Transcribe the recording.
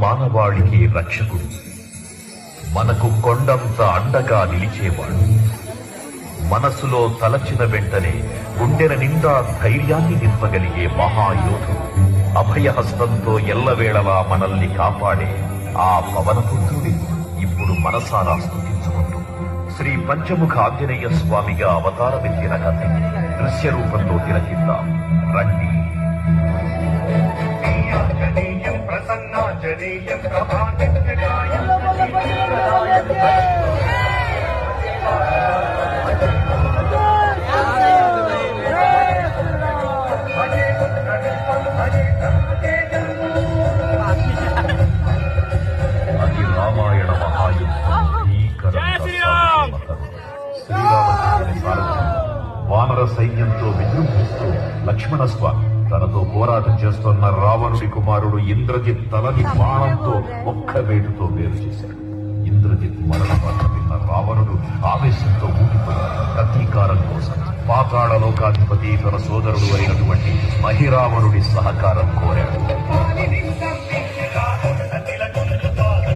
మానవాళికి రక్షకుడు, మనకు కొండంత అండగా నిలిచేవాడు. మనసులో తలచిన వెంటనే గుండెల నిండా ధైర్యాన్ని నింపగలిగే మహాయోధుడు, అభయహస్తంతో ఎల్లవేళలా మనల్ని కాపాడే ఆ పవనపుత్రుడి ఇప్పుడు మనసారా స్తుతించుకుంటూ శ్రీ పంచముఖ ఆంజనేయ స్వామిగా అవతారమెత్తిన కథ దృశ్య రూపంలో తిలకిద్దాం రండి. అది రామాయణ మహాయుద్ధం శ్రీరామచంద్రుని సారథ్యం వానర సైన్యంతో విజృంభిస్తూ లక్ష్మణస్వామి తనతో పోరాటం చేస్తున్న రావణుడి కుమారుడు ఇంద్రజిత్ తలని బాణంతో ఒక్క వేటుతో వేరు చేశాడు. ఇంద్రజిత్ మరణ వార్త విన్న రావణుడు ఆవేశంతో ఊగిపోయాడు. ప్రతీకారం కోసం పాతాళ లోకాధిపతి తన సోదరుడు అయినటువంటి మహిరావణుడి సహకారం కోరాడు.